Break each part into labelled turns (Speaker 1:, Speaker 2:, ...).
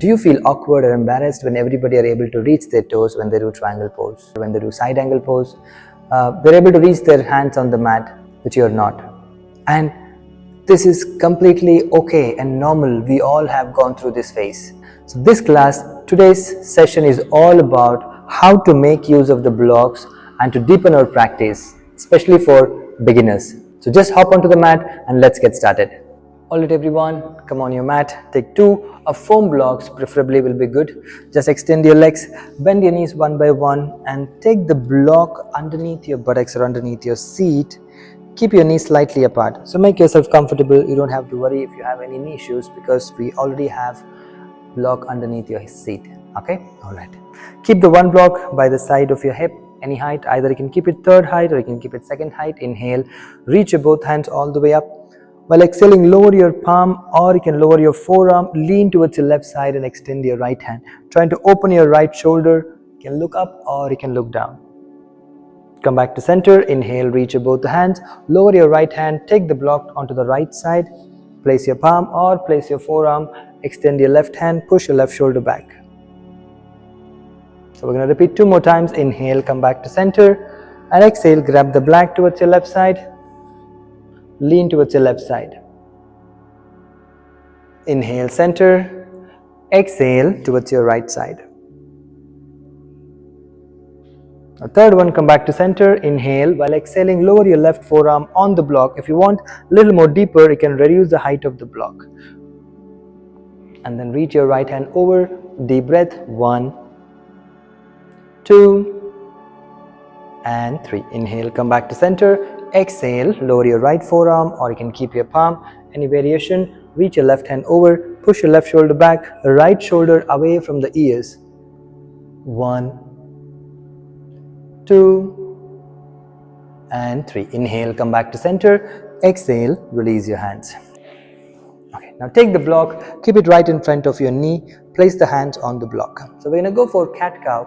Speaker 1: Do you feel awkward or embarrassed when everybody are able to reach their toes when they do triangle pose? When they do side angle pose, they're able to reach their hands on the mat, which you're not. And this is completely okay and normal. We all have gone through this phase. So today's session is all about how to make use of the blocks and to deepen our practice, especially for beginners. So just hop onto the mat and let's get started. Alright everyone, come on your mat, take 2 of foam blocks, preferably will be good. Just extend your legs, bend your knees one by one and take the block underneath your buttocks or underneath your seat. Keep your knees slightly apart. So make yourself comfortable. You don't have to worry if you have any knee issues because we already have block underneath your seat. Okay, alright. Keep the one block by the side of your hip, any height. Either you can keep it third height or you can keep it second height. Inhale, reach your both hands all the way up. While exhaling, lower your palm or you can lower your forearm, lean towards your left side and extend your right hand. Trying to open your right shoulder, you can look up or you can look down. Come back to center, inhale, reach your both hands, lower your right hand, take the block onto the right side, place your palm or place your forearm, extend your left hand, push your left shoulder back. So we're going to repeat 2 more times. Inhale, come back to center and exhale, grab the black towards your left side. Lean towards your left side. Inhale, center. Exhale towards your right side. Now third one, come back to center. Inhale. While exhaling, lower your left forearm on the block. If you want a little more deeper, you can reduce the height of the block. And then reach your right hand over. Deep breath. 1, 2, and 3. Inhale, come back to center. Exhale, lower your right forearm or you can keep your palm. Any variation, reach your left hand over, push your left shoulder back, right shoulder away from the ears. 1, 2, and 3. Inhale, come back to center. Exhale, release your hands. Okay, now take the block, keep it right in front of your knee, place the hands on the block. So we're going to go for cat-cow,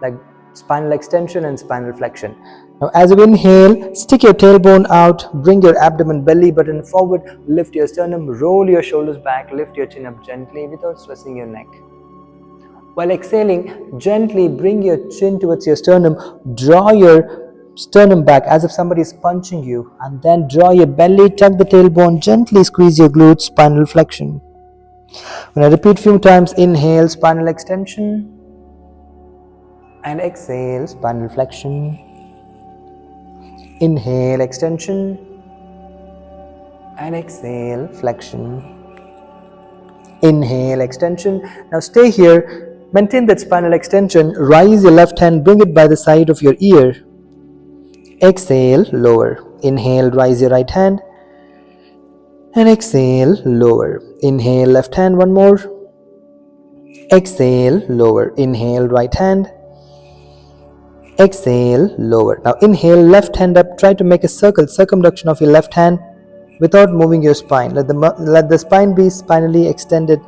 Speaker 1: like spinal extension and spinal flexion. Now as you inhale, stick your tailbone out, bring your abdomen belly button forward, lift your sternum, roll your shoulders back, lift your chin up gently without stressing your neck. While exhaling, gently bring your chin towards your sternum, draw your sternum back as if somebody is punching you, and then draw your belly, tuck the tailbone, gently squeeze your glutes, spinal flexion. When I repeat few times, inhale, spinal extension, and exhale, spinal flexion. Inhale, extension, and exhale, flexion. Inhale, extension. Now stay here, maintain that spinal extension, rise your left hand, bring it by the side of your ear. Exhale, lower. Inhale, rise your right hand, and exhale, lower. Inhale, left hand, one more. Exhale, lower. Inhale, right hand. Exhale, lower. Now inhale, left hand up, try to make a circumduction of your left hand without moving your spine. Let the spine be spinally extended.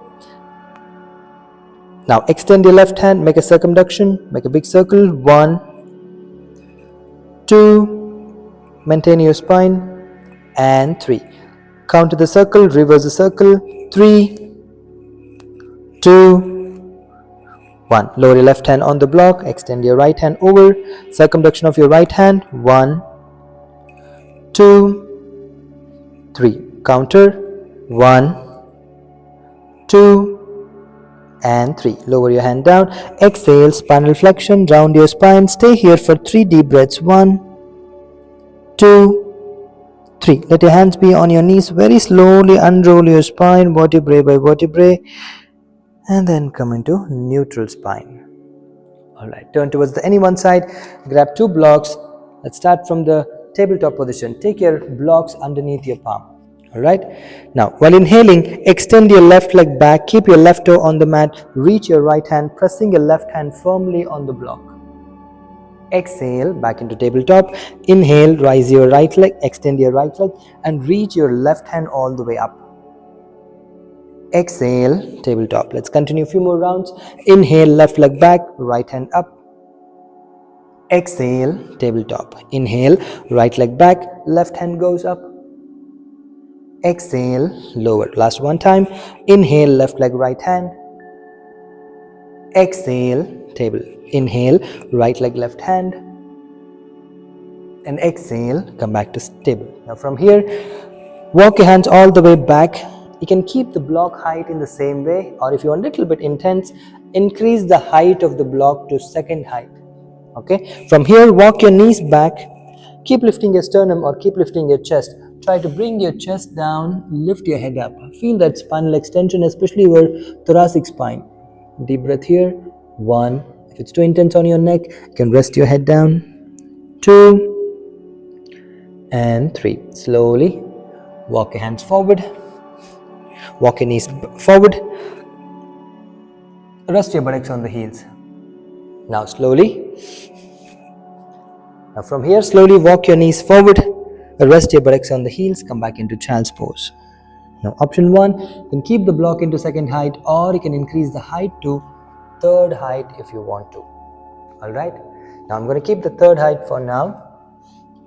Speaker 1: Now extend your left hand, make a circumduction, make a big circle. 1, 2, maintain your spine, and 3. Count to the circle, reverse the circle. 3, 2, 1. Lower your left hand on the block, extend your right hand over, circumduction of your right hand. 1, 2, 3. Counter. 1, 2, and 3. Lower your hand down. Exhale, spinal flexion, round your spine. Stay here for 3 deep breaths. 1, 2, 3. Let your hands be on your knees. Very slowly unroll your spine, vertebrae by vertebrae, and then come into neutral spine. Alright, turn towards any one side, grab 2 blocks. Let's start from the tabletop position. Take your blocks underneath your palm. Alright, now while inhaling, extend your left leg back, keep your left toe on the mat, reach your right hand, pressing your left hand firmly on the block. Exhale, back into tabletop. Inhale, rise your right leg, extend your right leg, and reach your left hand all the way up. Exhale, tabletop. Let's continue a few more rounds. Inhale, left leg back, right hand up. Exhale, tabletop. Inhale, right leg back, left hand goes up. Exhale, lower. Last one time. Inhale, left leg, right hand. exhale, table. Inhale, right leg, left hand, and exhale, come back to table. Now from here, walk your hands all the way back. You can keep the block height in the same way, or if you want a little bit intense, increase the height of the block to second height. Okay, from here, walk your knees back. Keep lifting your sternum or keep lifting your chest. Try to bring your chest down, lift your head up. Feel that spinal extension, especially your thoracic spine. Deep breath here. 1. If it's too intense on your neck, you can rest your head down. 2 and 3. Slowly walk your hands forward. Walk your knees forward. Rest your buttocks on the heels. Now slowly. Now from here, slowly walk your knees forward. Rest your buttocks on the heels. Come back into child's pose. Now option 1, you can keep the block into second height, or you can increase the height to third height if you want to. Alright, now I'm going to keep the third height for now.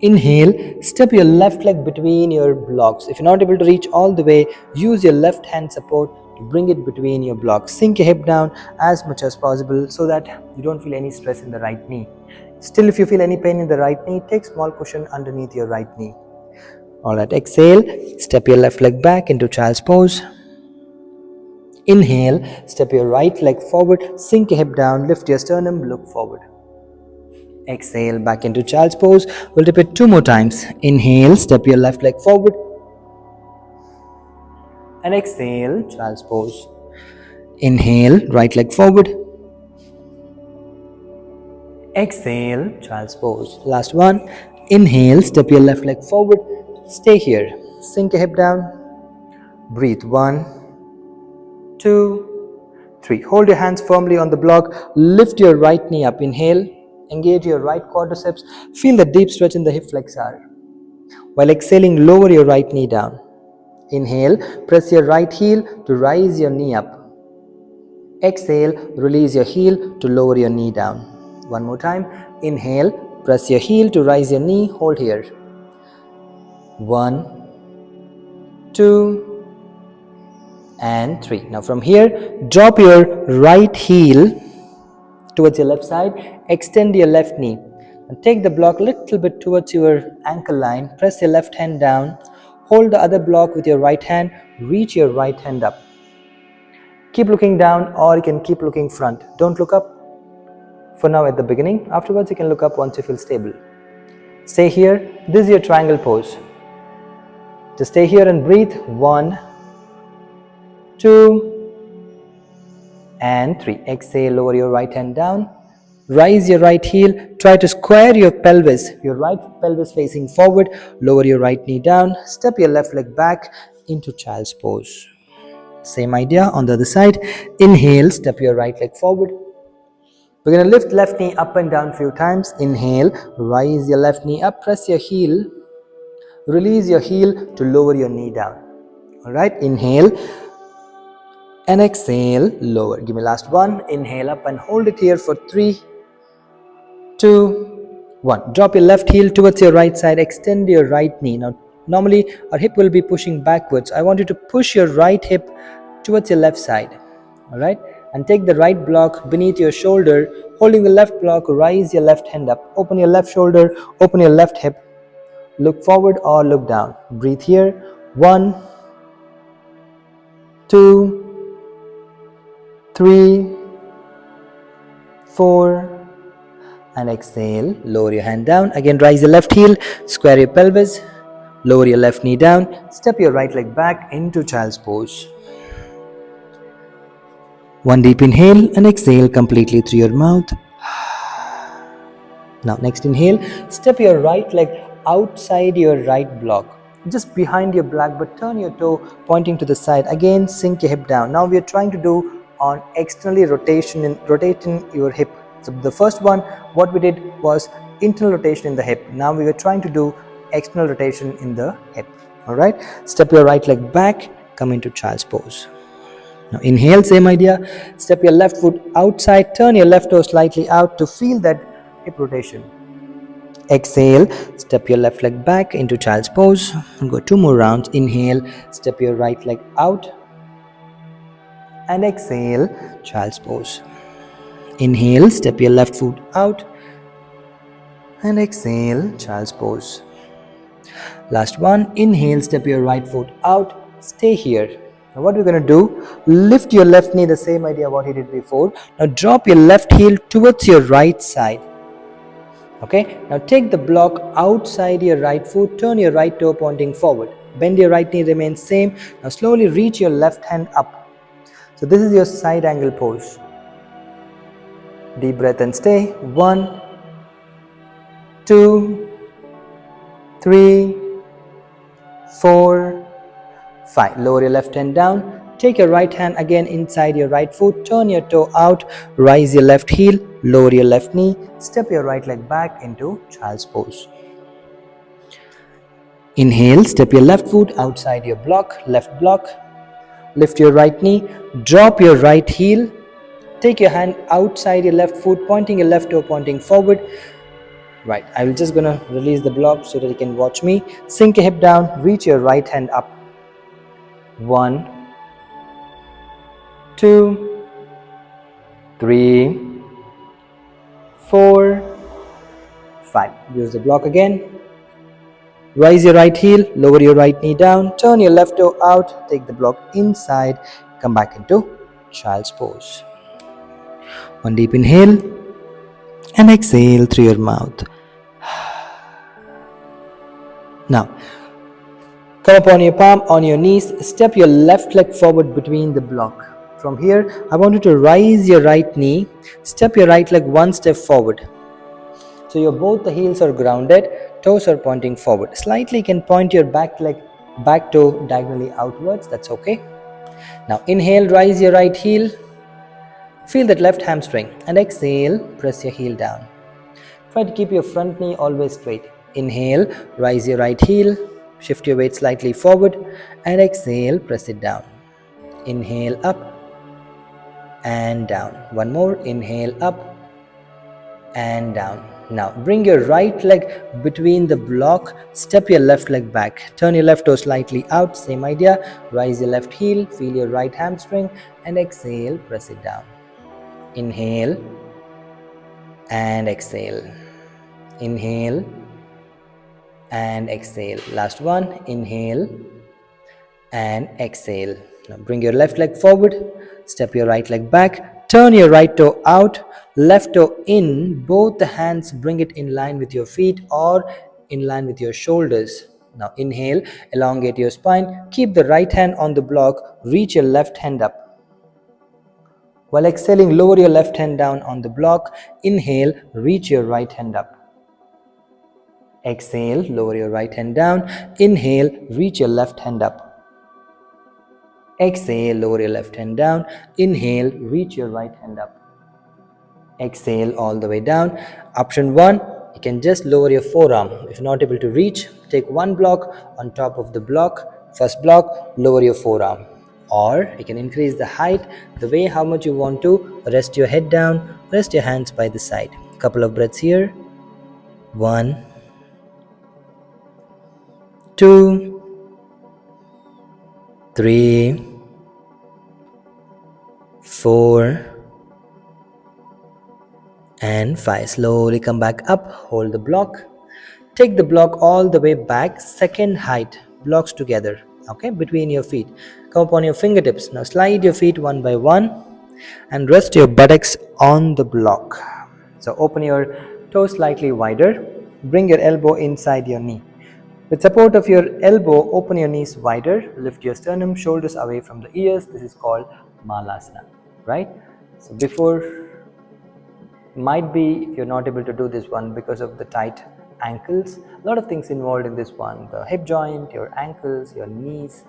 Speaker 1: Inhale, step your left leg between your blocks. If you're not able to reach all the way, use your left hand support to bring it between your blocks. Sink your hip down as much as possible so that you don't feel any stress in the right knee. Still, if you feel any pain in the right knee, take small cushion underneath your right knee. Alright, exhale, step your left leg back into child's pose. Inhale, step your right leg forward, sink your hip down, lift your sternum, look forward. Exhale, back into child's pose. We'll repeat 2 more times. Inhale, step your left leg forward. And exhale, child's pose. Inhale, right leg forward. Exhale, child's pose. Last one. Inhale, step your left leg forward. Stay here. Sink your hip down. Breathe. 1, 2, 3. Hold your hands firmly on the block. Lift your right knee up. Inhale. Engage your right quadriceps. Feel the deep stretch in the hip flexor. While exhaling, lower your right knee down. Inhale, press your right heel to rise your knee up. Exhale, release your heel to lower your knee down. One more time. Inhale, press your heel to rise your knee. Hold here. 1, 2, and 3. Now from here, drop your right heel towards your left side. Extend your left knee. And take the block a little bit towards your ankle line. Press your left hand down. Hold the other block with your right hand. Reach your right hand up. Keep looking down, or you can keep looking front. Don't look up for now at the beginning. Afterwards, you can look up once you feel stable. Stay here. This is your triangle pose. Just stay here and breathe. 1, 2, and 3. Exhale, lower your right hand down. Rise your right heel. Try to square your pelvis. Your right pelvis facing forward. Lower your right knee down. Step your left leg back into child's pose. Same idea on the other side. Inhale, step your right leg forward. We're going to lift left knee up and down a few times. Inhale, rise your left knee up. Press your heel. Release your heel to lower your knee down. Alright, inhale. And exhale, lower. Give me last one. Inhale up and hold it here for 3, 2, 1. Drop your left heel towards your right side. Extend your right knee. Now, normally our hip will be pushing backwards. I want you to push your right hip towards your left side. Alright? And take the right block beneath your shoulder. Holding the left block, rise your left hand up. Open your left shoulder. Open your left hip. Look forward or look down. Breathe here. 1, 2, 3, 4, and exhale. Lower your hand down. Again, rise your left heel. Square your pelvis. Lower your left knee down. Step your right leg back into child's pose. One deep inhale and exhale completely through your mouth. Now, next inhale. Step your right leg outside your right block, just behind your black, but turn your toe pointing to the side. Again, sink your hip down. Now we are trying to do on externally rotating your hip. So the first one, what we did was internal rotation in the hip. Now we are trying to do external rotation in the hip. All right. Step your right leg back. Come into child's pose. Now inhale, same idea. Step your left foot outside. Turn your left toe slightly out to feel that hip rotation. Exhale, step your left leg back into child's pose. Go 2 more rounds. Inhale, step your right leg out. And exhale, child's pose. Inhale, step your left foot out. And exhale, child's pose. Last one, inhale, step your right foot out, stay here. Now what we're going to do, lift your left knee, the same idea what he did before. Now drop your left heel towards your right side. Okay, now take the block outside your right foot, turn your right toe pointing forward. Bend your right knee, remains same. Now slowly reach your left hand up. So this is your side angle pose. Deep breath and stay. 1, 2, 3, 4, 5. Lower your left hand down. Take your right hand again inside your right foot. Turn your toe out. Rise your left heel. Lower your left knee. Step your right leg back into child's pose. Inhale. Step your left foot outside your block. Left block. Lift your right knee. Drop your right heel. Take your hand outside your left foot, pointing your left toe pointing forward. Right, I'm just gonna release the block so that you can watch me. Sink your hip down, reach your right hand up. 1, 2, 3, 4, 5. Use the block again. Rise your right heel, lower your right knee down, turn your left toe out, take the block inside, come back into child's pose. One deep inhale and exhale through your mouth. Now, come upon your palm, on your knees, step your left leg forward between the block. From here, I want you to rise your right knee, step your right leg one step forward. So both the heels are grounded, toes are pointing forward. Slightly you can point your back toe diagonally outwards, that's okay. Now inhale, rise your right heel, feel that left hamstring, and exhale, press your heel down. Try to keep your front knee always straight. Inhale, rise your right heel, shift your weight slightly forward, and exhale, press it down. Inhale up and down. One more, inhale up and down. Now bring your right leg between the block, step your left leg back, turn your left toe slightly out, same idea, rise your left heel, feel your right hamstring, and exhale, press it down. Inhale and exhale. Inhale and exhale. Last one, inhale and exhale. Now bring your left leg forward, step your right leg back, turn your right toe out, left toe in, both the hands bring it in line with your feet or in line with your shoulders. Now inhale, elongate your spine, keep the right hand on the block, reach your left hand up. While exhaling, lower your left hand down on the block. Inhale, reach your right hand up. Exhale, lower your right hand down. Inhale, reach your left hand up. Exhale, lower your left hand down. Inhale, reach your right hand up. Exhale all the way down. Option 1, you can just lower your forearm. If not able to reach, take one block on top of the block. First block, lower your forearm. Or you can increase the height the way how much you want to. Rest your head down, rest your hands by the side. Couple of breaths here. 1, 2, 3, 4, and 5. Slowly come back up, hold the block. Take the block all the way back, second height, blocks together, okay, between your feet. Come upon your fingertips. Now slide your feet one by one and rest your buttocks on the block. So open your toes slightly wider, bring your elbow inside your knee. With support of your elbow, open your knees wider, lift your sternum, shoulders away from the ears. This is called Malasana, right? So might be you're not able to do this one because of the tight ankles. A lot of things involved in this one, the hip joint, your ankles, your knees.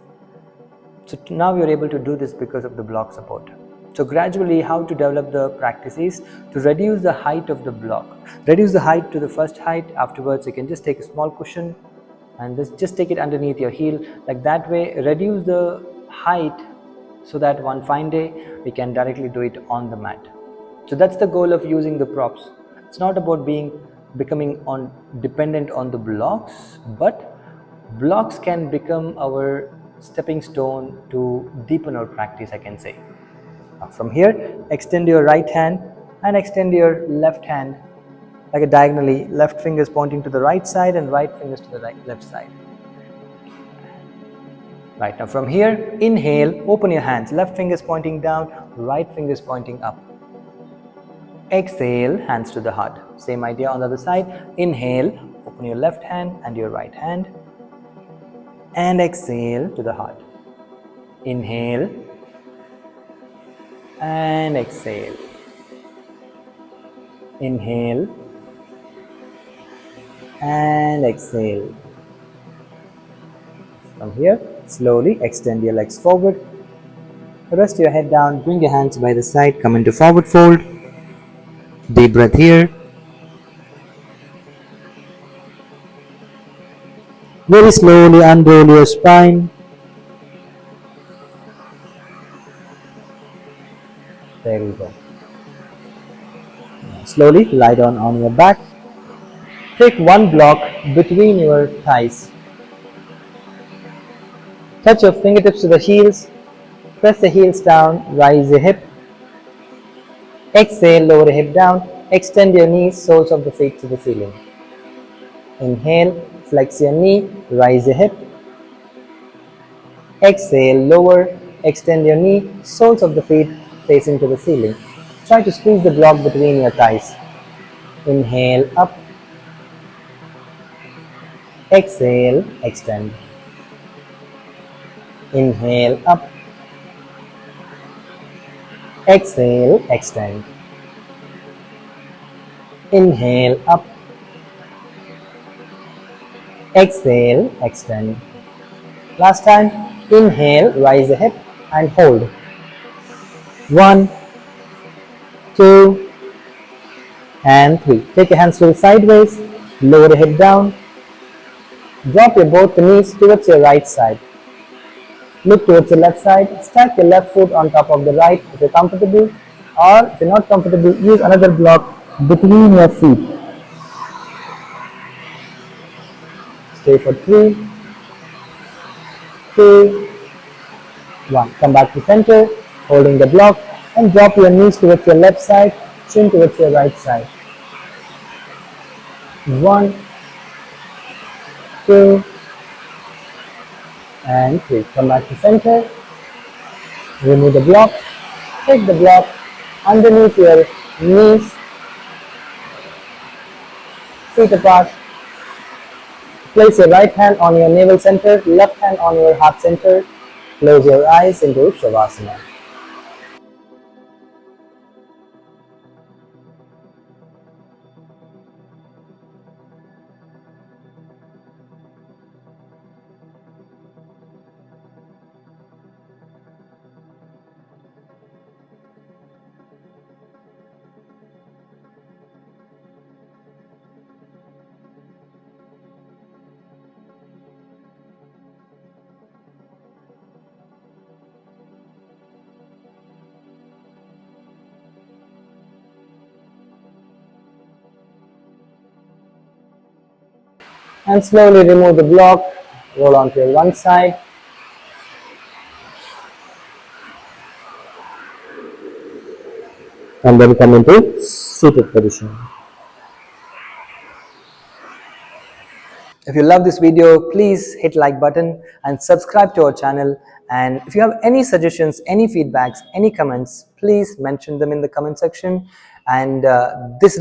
Speaker 1: So now you're able to do this because of the block support. So gradually how to develop the practice is to reduce the height of the block. Reduce the height to the first height. Afterwards you can just take a small cushion and just take it underneath your heel. Like that way reduce the height so that one fine day we can directly do it on the mat. So that's the goal of using the props. It's not about becoming dependent on the blocks, but blocks can become our stepping stone to deepen our practice, I can say. Now from here, extend your right hand and extend your left hand like a diagonally, left fingers pointing to the right side and right fingers to the left side. Right, now from here, inhale, open your hands, left fingers pointing down, right fingers pointing up. Exhale, hands to the heart. Same idea on the other side. Inhale, open your left hand and your right hand. And exhale to the heart. Inhale and exhale. Inhale and exhale. From here, slowly extend your legs forward. Rest your head down, bring your hands by the side, come into forward fold. Deep breath here. Very slowly unroll your spine. There you go. Slowly lie down on your back. Take one block between your thighs. Touch your fingertips to the heels. Press the heels down, rise your hip. Exhale, lower the hip down. Extend your knees, soles of the feet to the ceiling. Inhale, flex your knee, rise your hip. Exhale, lower, extend your knee, soles of the feet facing to the ceiling. Try to squeeze the block between your thighs. Inhale, up. Exhale, extend. Inhale, up. Exhale, extend. Inhale, up. Exhale, extend. Last time, inhale, rise the hip and hold. 1, 2, and 3. Take your hands to the sideways, lower the hip down. Drop your both knees towards your right side. Look towards the left side. Stack your left foot on top of the right if you're comfortable, or if you're not comfortable, use another block between your feet. Stay for 3, 2, 1. Come back to center, holding the block, and drop your knees towards your left side, chin towards your right side. 1, 2, and 3. Come back to center. Remove the block. Take the block underneath your knees, feet apart. Place your right hand on your navel center, left hand on your heart center. Close your eyes into Shavasana. And slowly remove the block, roll onto your one side. And then come into seated position. If you love this video, please hit like button and subscribe to our channel. And if you have any suggestions, any feedbacks, any comments, please mention them in the comment section. And this